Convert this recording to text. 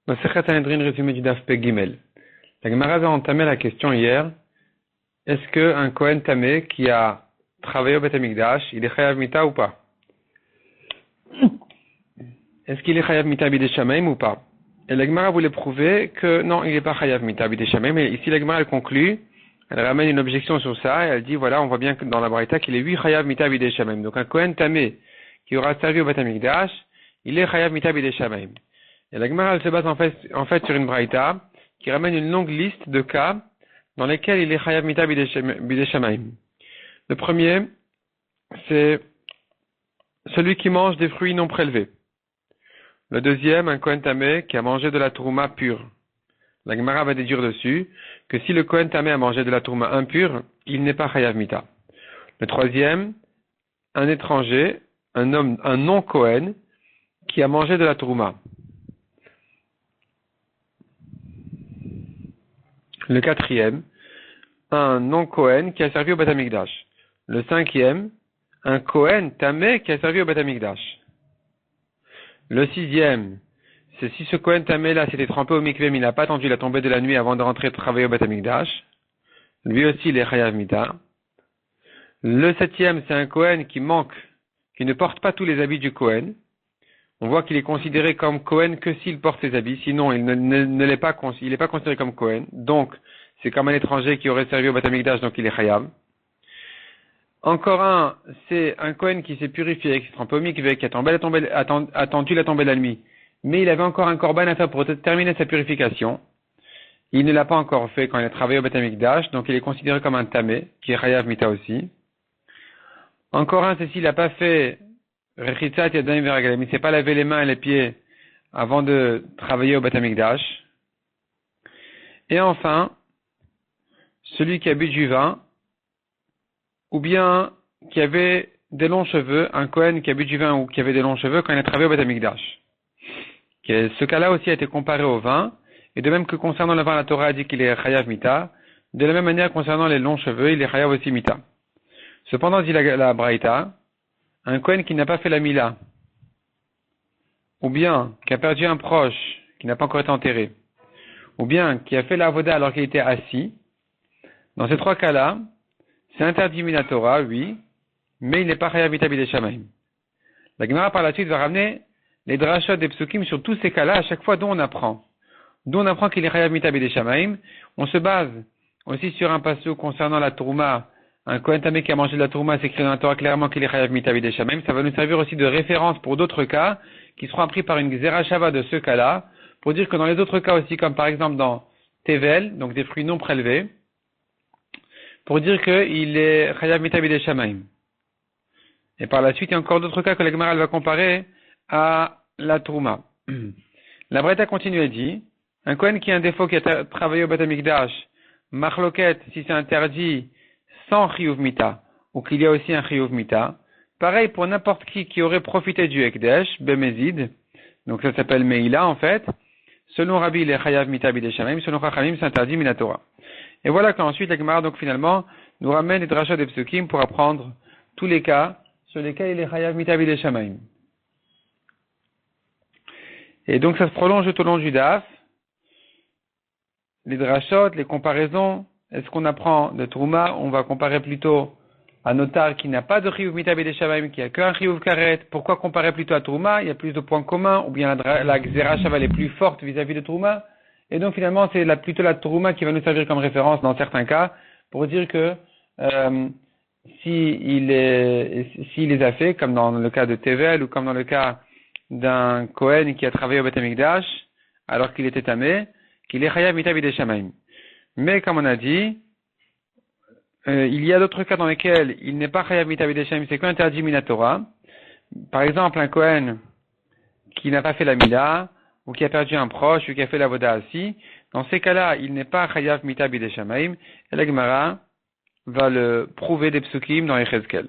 Masechet Sanhedrin, résumé du Daf Pei Gimel. La Gemara a entamé la question hier. Est-ce qu'un Kohen Tamé qui a travaillé au Beth Amikdash, il est Chayav Mita ou pas? Est-ce qu'il est Chayav Mita Bidei Shamaim ou pas? Et la Gemara voulait prouver que non, il n'est pas Chayav Mita Bidei Shamaim. Mais ici, la Gemara, elle conclut, elle ramène une objection sur ça, et elle dit, voilà, on voit bien que dans la Braïta qu'il est 8 Chayav Mita Bidei Shamaim. Donc un Kohen Tamé qui aura servi au Beth Amikdash, il est Chayav Mita Bidei Shamaim. Et la Gemara, elle se base en fait sur une Braïta qui ramène une longue liste de cas dans lesquels il est Chayav Mita Bidei Shamaim. Le premier, c'est celui qui mange des fruits non prélevés. Le deuxième, un Kohen Tamé qui a mangé de la tourma pure. La Gemara va déduire dessus que si le Kohen Tamé a mangé de la tourma impure, il n'est pas Chayav Mita. Le troisième, un étranger, un non-Kohen, qui a mangé de la tourma. Le quatrième, un non-Kohen qui a servi au Beth Amikdash. Le cinquième, un Kohen Tamé qui a servi au Beth Amikdash. Le sixième, c'est si ce Kohen Tamé là s'était trempé au mikveh, mais il n'a pas attendu la tombée de la nuit avant de rentrer travailler au Beth Amikdash. Lui aussi, il est Chayav Mita. Le septième, c'est un Kohen qui ne porte pas tous les habits du Kohen. On voit qu'il est considéré comme Kohen que s'il porte ses habits, sinon il ne l'est pas, il n'est pas considéré comme Kohen. Donc, c'est comme un étranger qui aurait servi au Beth Amikdash, donc il est Chayav. Encore un, c'est un Kohen qui s'est purifié, qui s'est trempé au mikveh, qui a attendu la tombée de la nuit. Mais il avait encore un korban à faire pour terminer sa purification. Il ne l'a pas encore fait quand il a travaillé au Beth Amikdash, donc il est considéré comme un Tamé, qui est Chayav Mita aussi. Encore un, c'est s'il n'a pas fait Rechitzat Yadayim Veragalim, il ne s'est pas lavé les mains et les pieds avant de travailler au Beth Amikdash. Et enfin, celui qui a bu du vin, ou bien qui avait des longs cheveux, un Kohen qui a bu du vin ou qui avait des longs cheveux quand il a travaillé au Beth Amikdash. Ce cas-là aussi a été comparé au vin, et de même que concernant le vin, la Torah a dit qu'il est Chayav Mita, de la même manière concernant les longs cheveux, il est Chayav aussi Mita. Cependant, dit la Braïta, un Kohen qui n'a pas fait la Mila, ou bien qui a perdu un proche, qui n'a pas encore été enterré, ou bien qui a fait la avoda alors qu'il était assis, dans ces trois cas-là, c'est interdit mina Torah, oui, mais il n'est pas Chayav Mita Bidei Shamaim. La Gemara par la suite va ramener les drashot des psukim sur tous ces cas-là, à chaque fois dont on apprend. D'où on apprend qu'il est Chayav Mita Bidei Shamaim. On se base aussi sur un passage concernant la tourma. Un Kohen Tamé qui a mangé de la tourma, c'est écrit dans la Torah clairement qu'il est Chayav Mita Bidei Shamaim. Ça va nous servir aussi de référence pour d'autres cas qui seront appris par une Gzera Shava de ce cas-là, pour dire que dans les autres cas aussi, comme par exemple dans Tevel, donc des fruits non prélevés, pour dire qu'il est Chayav Mita Bidei Shamaim. Et par la suite, il y a encore d'autres cas que la Gemara va comparer à la Trouma. La Braïta continue et dit, un Kohen qui a un défaut qui a travaillé au Beth Amikdash, Machloket, si c'est interdit, sans Chiyuv Mita, ou qu'il y a aussi un Chiyuv Mita, pareil pour n'importe qui aurait profité du Ekdesh, Bemezid, donc ça s'appelle Meila en fait, selon Rabbi, il est Chayav Mita Bidei Shamaim, selon Chachamim, c'est interdit mina Torah. Et voilà qu'ensuite la Gemara donc finalement nous ramène les drachas des psukim pour apprendre tous les cas sur lesquels il est Chayav Mita Bidei Shamaim. Et donc ça se prolonge tout au long du daf. Les drachot, les comparaisons, est-ce qu'on apprend de Trouma? On va comparer plutôt à Notar qui n'a pas de Chiyuv Mita Bidei Shamaim, qui a qu'un Chiyuv Karet. Pourquoi comparer plutôt à Trouma? Il y a plus de points communs, ou bien la Gzera Shava est plus forte vis-à-vis de Trouma. Et donc finalement c'est plutôt la Trouma qui va nous servir comme référence dans certains cas, pour dire que s'il les a fait, comme dans le cas de Tevel, ou comme dans le cas d'un Kohen qui a travaillé au Beth Amikdash, alors qu'il était tamé, qu'il est Chayav Mita Bidei Shamaim. Mais comme on a dit, il y a d'autres cas dans lesquels il n'est pas Chayav Mita Bidei Shamaim, c'est qu'interdit mina Torah. Par exemple, un Kohen qui n'a pas fait la Mila, ou qui a perdu un proche, ou qui a fait la voda assis, dans ces cas-là, il n'est pas Chayav Mita Bidei Shamaim, et la Gemara va le prouver des psukim dans Yechezkel.